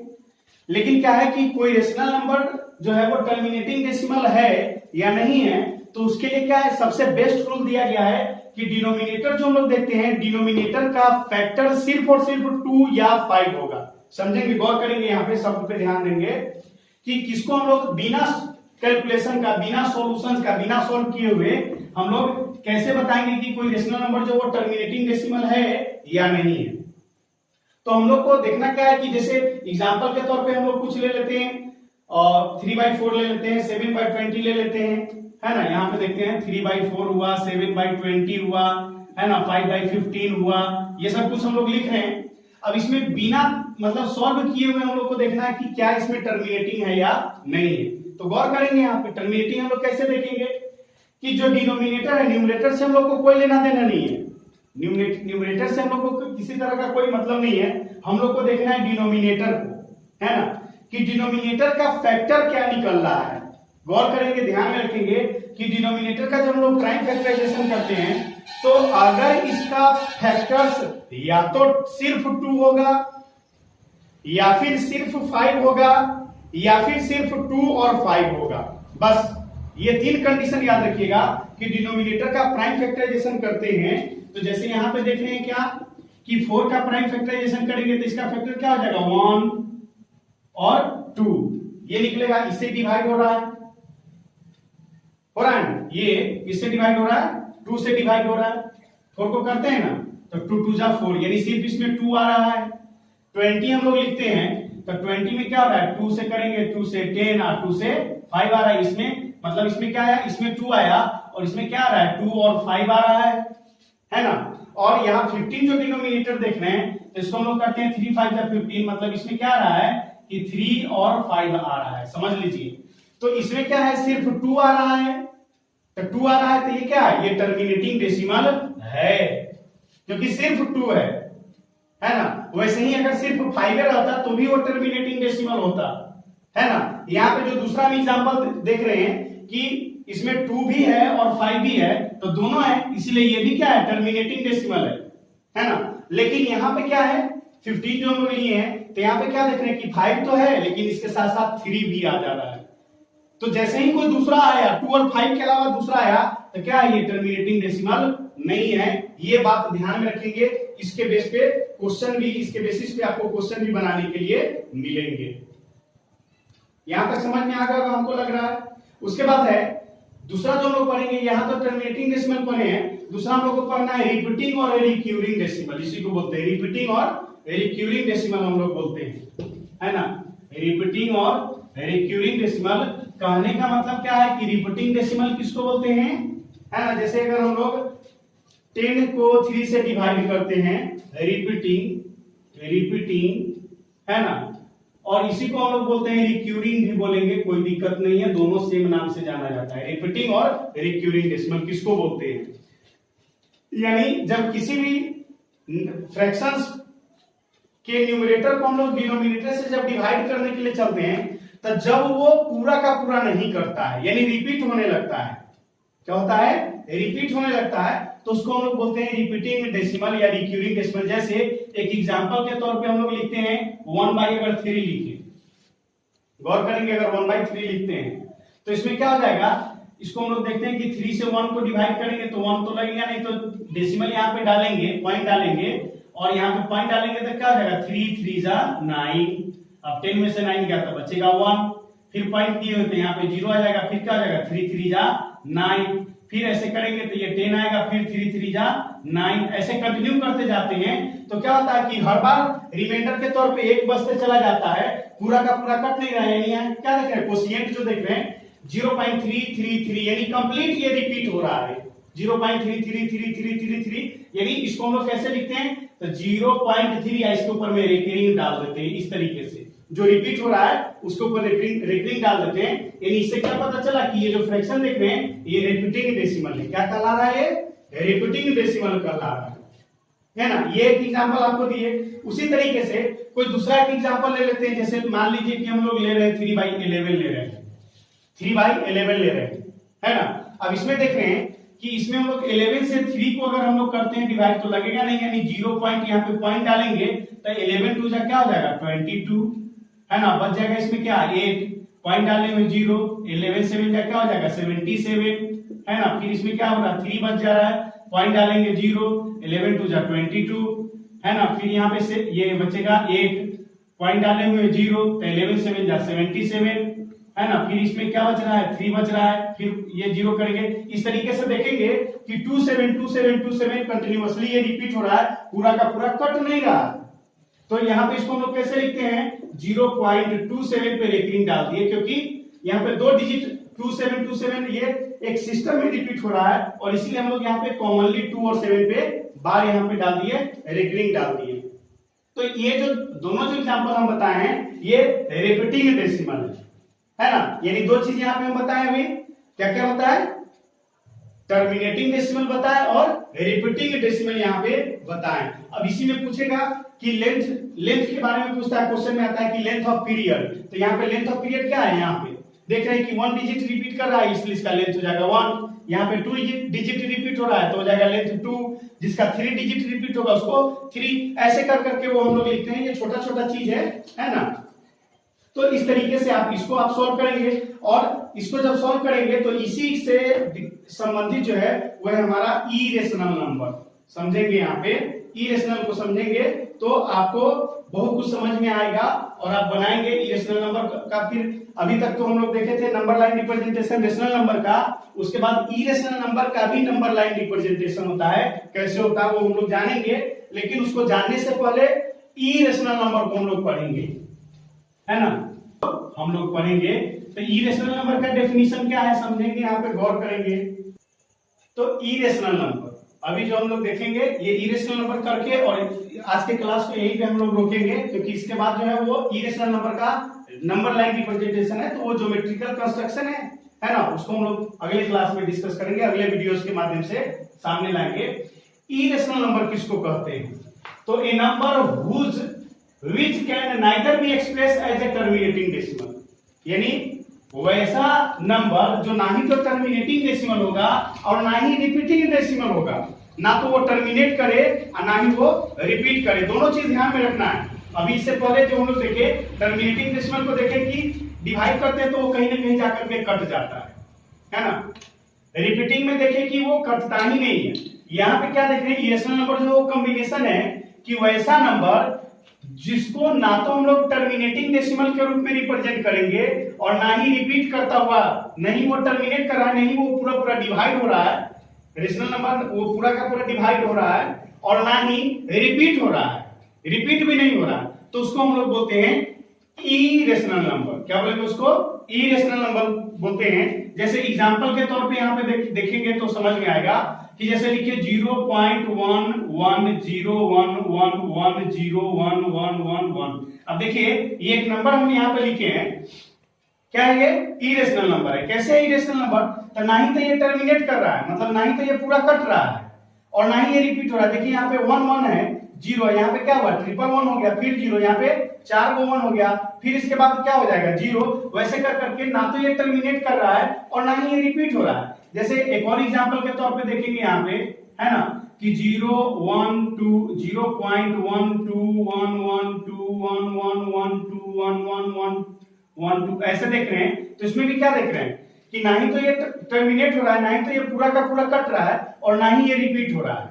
लेकिन क्या है कि कोई रेशनल नंबर जो है वो टर्मिनेटिंग डेसिमल है या नहीं है, तो उसके लिए क्या है, सबसे बेस्ट रूल दिया गया है कि डिनोमिनेटर जो हम लोग देखते हैं, डिनोमिनेटर का फैक्टर सिर्फ और सिर्फ 2 या 5 होगा। समझेंगे, गौर करेंगे, यहाँ पे शब्द पे ध्यान देंगे कि किसको हम लोग बिना कैलकुलेशन का, बिना सॉल्यूशन का, बिना सॉल्व किए हुए हम लोग कैसे बताएंगे कि कोई रेशनल नंबर जो वो टर्मिनेटिंग डेसिमल है या नहीं है। तो हम लोग को देखना क्या है कि जैसे एग्जांपल के तौर पे हम लोग कुछ ले लेते हैं और 3/4 ले लेते हैं, 7/20 ले लेते हैं, है ना। यहाँ पे देखते हैं 3/4 हुआ, 7/20 हुआ, है ना, 5/15 हुआ, ये सब कुछ हम लोग लिख रहे हैं। अब इसमें बिना मतलब सॉल्व किए हुए हम लोग को देखना है कि क्या इसमें टर्मिनेटिंग है या नहीं है। तो गौर करेंगे यहाँ पे टर्मिनेटिंग हम लोग कैसे देखेंगे कि जो डिनोमिनेटर है, न्यूमरेटर से हम लोग को कोई लेना देना नहीं है, न्यूमरेटर से हम लोग को किसी तरह का कोई मतलब नहीं है, हम लोग को देखना है डिनोमिनेटर को, है ना, कि डिनोमिनेटर का फैक्टर क्या निकल रहा है। गौर करेंगे, ध्यान में रखेंगे कि डिनोमिनेटर का जब हम लोग प्राइम फैक्टराइजेशन करते हैं तो अगर इसका फैक्टर्स या तो सिर्फ 2 होगा, या फिर सिर्फ 5 होगा, या फिर सिर्फ 2 और 5 होगा, बस ये 3 कंडीशन याद रखिएगा कि डिनोमिनेटर का प्राइम फैक्टराइजेशन करते हैं। तो जैसे यहां पे देख रहे हैं क्या कि 4 का प्राइम फैक्टराइजेशन करेंगे तो इसका फैक्टर क्या हो जाएगा 1 और 2, ये निकलेगा, इससे डिवाइड हो रहा है ना, ये इससे डिवाइड हो रहा है, 2 से डिवाइड हो रहा है, 4 को करते हैं ना तो 2 2 जा 4, यानी सिर्फ इसमें 2 आ रहा है। 20 हम लोग लिखते हैं तो 20 में क्या हो रहा है, 2 से करेंगे 2 से 10 और 2 से 5 आ रहा है, इसमें मतलब इसमें क्या आया, इसमें 2 आया और इसमें क्या आ रहा है 2 और 5 आ रहा है ना। और यहाँ 15 जो डिनोमिनेटर देख रहे हैं तो इसको हम लोग करते हैं 3 5 15, मतलब इसमें क्या आ रहा है कि 3 और 5 आ रहा है, समझ लीजिए। तो इसमें क्या है, सिर्फ 2 आ रहा है, तो 2 आ रहा है तो ये क्या है, ये टर्मिनेटिंग डेसिमल है, क्योंकि सिर्फ 2 है ना। वैसे ही अगर सिर्फ 5 रहता तो भी वो टर्मिनेटिंग डेसिमल होता, है ना। यहाँ पे जो दूसरा हम एग्जांपल देख रहे हैं कि इसमें 2 भी है और 5 भी है, तो दोनों है, इसलिए ये भी क्या है, टर्मिनेटिंग डेसिमल है ना। लेकिन यहाँ पे क्या है, 15 जो हम लोग लिए हैं तो यहाँ पे क्या देख रहे हैं कि 5 तो है लेकिन इसके साथ साथ 3 भी आ जा रहा है। तो जैसे ही कोई दूसरा आया 2 और 5 के अलावा दूसरा आया तो क्या है, ये टर्मिनेटिंग डेसिमल नहीं है। ये बात ध्यान में रखेंगे, इसके बेस पे क्वेश्चन भी, इसके बेसिस पे आपको क्वेश्चन भी बनाने के लिए मिलेंगे। यहां तक समझ में आ गया हमको लग रहा है। उसके बाद है दूसरा जो हम लोग पढ़ेंगे, यहां तो टर्मिनेटिंग डेसिमल पढ़े हैं, दूसरा हम लोग को पढ़ना है रिपीटिंग और रिक्यूरिंग डेसिमल, इसी को बोलते हैं रिपीटिंग और रिक्यूरिंग डेसिमल हम लोग बोलते हैं, है ना। रिपीटिंग और रिक्यूरिंग डेसिमल कहने का मतलब क्या है कि रिपीटिंग डेसिमल किसको बोलते हैं, है ना। जैसे अगर हम लोग 10 को 3 से डिवाइड करते हैं, रिपीटिंग है ना, और इसी को हम लोग बोलते हैं रिक्यूरिंग भी बोलेंगे, कोई दिक्कत नहीं है, दोनों सेम नाम से जाना जाता है। रिपीटिंग और रिक्यूरिंग डेसिमल किसको बोलते हैं, यानी जब किसी भी फ्रैक्शंस के न्यूमरेटर को हम लोग डिनोमिनेटर से जब डिवाइड करने के लिए चलते हैं तो जब वो पूरा का पूरा नहीं करता है, यानी रिपीट होने लगता है, क्या होता है, रिपीट होने लगता है, तो उसको हम लोग बोलते हैं रिपीटिंग डेसिमल या रिक्यूरिंग डेसिमल। जैसे एक एग्जांपल के तौर पे हम लोग लिखते हैं 1/3 लिखे, गौर करेंगे अगर 1/3 लिखते हैं तो इसमें क्या हो जाएगा, इसको हम लोग देखते हैं कि 3 से 1 को डिवाइड करेंगे तो 1 तो लगेगा नहीं, तो डेसिमल यहाँ पे डालेंगे, पॉइंट डालेंगे, और यहाँ पे पॉइंट डालेंगे तो क्या हो जाएगा 3 3 जा 9, अब 10 में से 9 गया तो बचेगा 1, फिर पॉइंट दिए हुए तो यहाँ पे 0 आ जाएगा, फिर क्या हो जाएगा 3 3 जा 9, फिर ऐसे करेंगे तो ये 10 आएगा, फिर 3 3 जा 9, ऐसे कंटिन्यू करते जाते हैं। तो क्या होता है कि हर बार रिमाइंडर के तौर पे 1 बचते चला जाता है, पूरा का पूरा कट नहीं रहा है, यानी यहाँ क्या देख रहे हैं, कोशिएंट जो देख रहे हैं 0.333, यानी कंप्लीट ये रिपीट हो रहा है 0.33333, यानी इसको हम लोग कैसे लिखते हैं, तो 0.3 या इसके ऊपर में रिकरिंग डाल देते हैं, इस तरीके से जो रिपीट हो रहा है उसके ऊपर रिकरिंग डाल देते हैं। यानी इससे क्या पता चला कि ये जो फ्रैक्शन देख रहे हैं ये रिपीटिंग डेसिमल है, क्या कहला रहा है, ये रिपीटिंग डेसिमल कहला रहा है ना। ये एक एग्जांपल आपको दिए। उसी तरीके से कोई दूसरा एक एग्जांपल ले लेते हैं, जैसे मान लीजिए कि हम लोग ले रहे हैं 3/11 ले रहे हैं, 3/11 ले रहे हैं, है ना। अब इसमें देख रहे हैं कि इसमें हम लोग 11 से 3 को अगर हम लोग करते हैं डिवाइड तो लगेगा नहीं, यानी 0 पॉइंट यहाँ पे पॉइंट डालेंगे तो 11 2 जा क्या हो जाएगा 22, है ना, बच जाएगा इसमें क्या 8, पॉइंट डालने में 0, 11 7 जा क्या हो जाएगा 77, है ना। फिर इसमें क्या होगा 3 बच जा रहा है, पॉइंट डालेंगे 0, 11 2 जा 22, है ना। फिर यहाँ पे से ये बचेगा 8, पॉइंट डाले हुए 0, तो 11 7 जा 77, है ना। फिर इसमें क्या बच रहा है 3 बच रहा है, फिर ये 0 करेंगे। इस तरीके से देखेंगे कि 27 27 27 कंटिन्यूअसली ये रिपीट हो रहा है, पूरा का पूरा कट नहीं रहा। तो यहाँ पे इसको हम लोग कैसे लिखते हैं 0.27 पे रिकरिंग डाल दिए, क्योंकि यहाँ पे 2 डिजिट 2727 ये एक सिस्टम में रिपीट हो रहा है, और इसीलिए हम लोग यहाँ पे कॉमनली 2 और 7 पे बार यहाँ पे डाल दिए, रिकरिंग डाल दिए। तो ये जो दोनों जो एग्जांपल हम बताए हैं ये रिपीटिंग डेसिमल है ना। यानी 2 चीज यहाँ पे हम बताए अभी, क्या क्या होता है, टर्मिनेटिंग डेसिमल बताएं और रिपीटिंग डेसिमल यहाँ पे बताएं। अब इसी में पूछेगा कि लेंथ के बारे में पूछता है, क्वेश्चन में आता है कि लेंथ ऑफ पीरियड, तो यहाँ पे लेंथ ऑफ पीरियड क्या है, यहाँ पे देख रहे हैं कि 1 डिजिट रिपीट कर रहा है, इसलिए इसका लेंथ हो जाएगा 1। यहाँ पे 2 डिजिट रिपीट हो रहा है तो हो जाएगा लेंथ 2। जिसका 3 डिजिट रिपीट होगा उसको 3। ऐसे कर करके वो हम लोग लिखते हैं, ये छोटा छोटा चीज है ना। तो इस तरीके से आप इसको सॉल्व करेंगे, और इसको जब सॉल्व करेंगे तो इसी से संबंधित जो है वह है हमारा इरेशनल नंबर। समझेंगे यहाँ पे इरेशनल को समझेंगे तो आपको बहुत कुछ समझ में आएगा और आप बनाएंगे इरेशनल नंबर का। फिर अभी तक तो हम लोग देखे थे number line representation rational number का, उसके बाद इरेशनल नंबर का भी नंबर लाइन रिप्रेजेंटेशन होता है, कैसे होता है वो हम लोग जानेंगे। लेकिन उसको जानने से पहले इरेशनल नंबर को हम लोग पढ़ेंगे, है ना, हम लोग पढ़ेंगे। तो इरेशनल नंबर का डेफिनेशन क्या है समझेंगे, यहाँ पे गौर करेंगे। तो इरेशनल नंबर अभी जो हम लोग देखेंगे ये इरेशनल नंबर करके, और आज के क्लास को यहीं पे हम लोग रोकेंगे, क्योंकि इसके बाद जो है वो इरेशनल नंबर का नंबर लाइन रिप्रेजेंटेशन है, तो वो ज्योमेट्रिकल कंस्ट्रक्शन है ना, उसको हम लोग अगले क्लास में डिस्कस करेंगे, अगले वीडियोस के माध्यम से सामने लाएंगे। इरेशनल नंबर किसको कहते हैं, तो ए number which can neither be expressed as a terminating decimal, यानी वैसा नंबर जो ना ही तो टर्मिनेटिंग डेसिमल होगा और ना ही रिपीटिंग डेसिमल होगा, ना तो वो टर्मिनेट करे और ना ही वो रिपीट करे, दोनों चीज ध्यान में रखना है। अभी इससे पहले जो हम लोग देखे टर्मिनेटिंग डेसिमल को देखे कि डिवाइड करते हैं तो वो कहीं ना कहीं जाकर के कट जाता है ना। रिपीटिंग में देखे कि वो कटता ही नहीं है। यहाँ पे क्या देख रहे हैं, इरेशनल नंबर जो कॉम्बिनेशन है कि वैसा नंबर जिसको ना तो हम लोग टर्मिनेटिंग डेसिमल के रूप में रिप्रेजेंट करेंगे और ना ही रिपीट करता हुआ, नहीं वो टर्मिनेट कर रहा है, नहीं वो पूरा पूरा डिवाइड हो रहा है, रेशनल नंबर वो पूरा का पूरा डिवाइड हो रहा है, और ना ही रिपीट हो रहा है, रिपीट भी नहीं हो रहा है, तो उसको हम लोग बोलते हैं इरेशनल नंबर। क्या बोलेंगे उसको, इरेशनल नंबर बोलते हैं। जैसे एग्जांपल के तौर पे यहाँ पे देखेंगे तो समझ में आएगा कि जैसे लिखिए 0.110111011111। अब देखिए ये एक नंबर हम यहाँ पे लिखे हैं, क्या है ये, इरेशनल नंबर है। कैसे है इरेशनल नंबर, तो ना ही तो ये टर्मिनेट कर रहा है, मतलब ना ही तो ये पूरा कट रहा है और ना ही ये रिपीट हो रहा है। देखिए यहाँ पे 1 1 है, 0 यहाँ पे क्या हुआ, 1 हो गया, फिर 0 यहाँ पे 4 को 1 हो गया, फिर इसके बाद क्या हो जाएगा 0। वैसे कर करके ना तो ये टर्मिनेट कर रहा है और ना ही ये रिपीट हो रहा है। जैसे एक और एग्जांपल के तौर पे देखेंगे यहाँ पे, है ना, कि 0.12 ऐसे देख रहे हैं। तो इसमें भी क्या देख रहे हैं कि ना ही तो ये टर्मिनेट हो रहा है, ना ही तो ये पूरा का पूरा कट रहा है और ना ही ये रिपीट हो रहा है।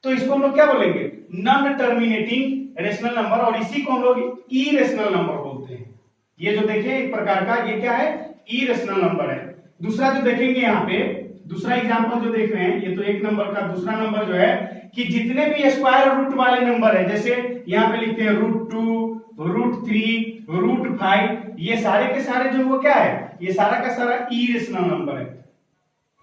तो इसको हम लोग क्या बोलेंगे, नॉन टर्मिनेटिंग रेशनल नंबर, और इसी को हम लोग इरेशनल नंबर बोलते हैं। ये जो देखें एक प्रकार का ये क्या है, इरेशनल नंबर है। दूसरा जो देखेंगे यहाँ पे, दूसरा एग्जांपल जो देख रहे हैं, ये तो एक नंबर का दूसरा नंबर जो है कि जितने भी स्क्वायर रूट वाले नंबर है, जैसे यहाँ पे लिखते हैं √2, √3, √5, ये सारे के सारे जो वो क्या है, ये सारा का सारा इरेशनल नंबर है।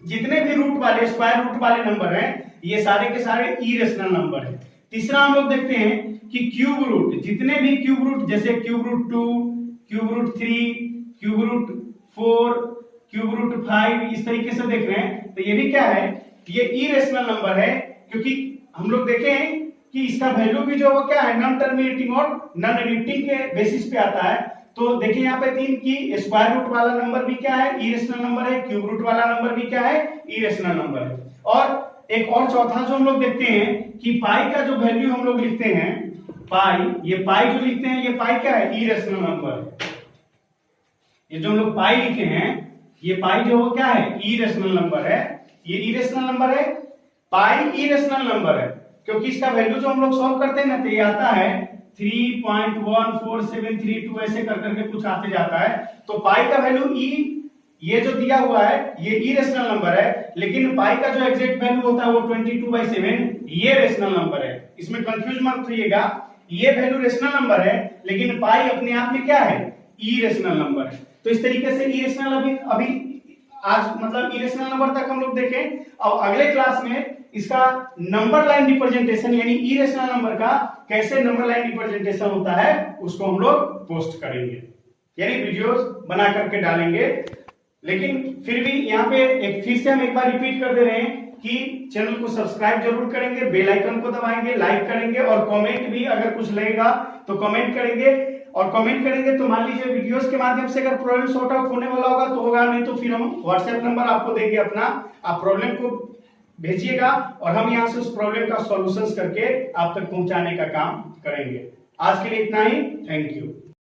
जितने भी रूट वाले स्क्वायर रूट वाले नंबर हैं ये सारे के सारे इरेशनल नंबर है। तीसरा हम लोग देखते हैं कि क्यूब रूट, जितने भी क्यूब रूट, जैसे cube root 2, cube root 3, cube root 4, cube root 5, इस तरीके से देख रहे हैं, तो ये भी क्या है, ये इरेशनल नंबर है, क्योंकि हम लोग देखे हैं कि इसका वैल्यू भी जो वो क्या है, नॉन टर्मिनेटिंग और नॉन रिपीटिंग के बेसिस पे आता है। तो देखिए यहाँ पे 3 की स्क्वायर रूट वाला नंबर भी क्या है, इरेशनल नंबर है, क्यूब रूट वाला नंबर भी क्या है, इरेशनल नंबर है। और एक और चौथा जो हम लोग देखते हैं कि पाई का जो वैल्यू हम लोग लिखते हैं, पाई, ये पाई जो लिखते हैं, ये पाई क्या है, इरेशनल नंबर है। ये जो हम लोग पाई लिखे हैं, ये पाई जो क्या है, इरेशनल नंबर है, ये इरेशनल नंबर है, पाई इरेशनल नंबर है, क्योंकि इसका वैल्यू जो हम लोग सॉल्व करते हैं ना, तो ये आता है 3.14732, ऐसे कर करके कुछ आते जाता है। तो पाई का वैल्यू ये जो दिया हुआ है ये इरेशनल नंबर है, लेकिन पाई का जो एग्जैक्ट वैल्यू होता है वो 22/7, ये रेशनल नंबर है। इसमें कंफ्यूज मत होइएगा, ये वैल्यू रेशनल नंबर है, लेकिन पाई अपने आप में क्या है, इरेशनल नंबर है। तो इस तरीके से इरेशनल अभी आज मतलब इरेशनल नंबर तक हम लोग देखें, और अगले क्लास में इसका नंबर लाइन रिप्रेजेंटेशन यानी इरेशनल नंबर का कैसे नंबर लाइन रिप्रेजेंटेशन होता है उसको हम लोग पोस्ट करेंगे, यानी वीडियोस बना करके डालेंगे। लेकिन फिर भी यहाँ पे फिर से हम एक बार रिपीट कर दे रहे हैं कि चैनल को सब्सक्राइब जरूर करेंगे, बेल आइकन को दबाएंगे, लाइक करेंगे और कमेंट भी अगर कुछ लगेगा तो कमेंट करेंगे। और कमेंट करेंगे तो मान लीजिए वीडियोस के माध्यम से अगर प्रॉब्लम सॉर्ट आउट होने वाला होगा तो होगा, नहीं तो फिर हम व्हाट्सएप नंबर आपको देंगे अपना, आप प्रॉब्लम को भेजिएगा और हम यहाँ से उस प्रॉब्लम का सॉल्यूशन करके आप तक पहुंचाने का काम करेंगे। आज के लिए इतना ही, थैंक यू।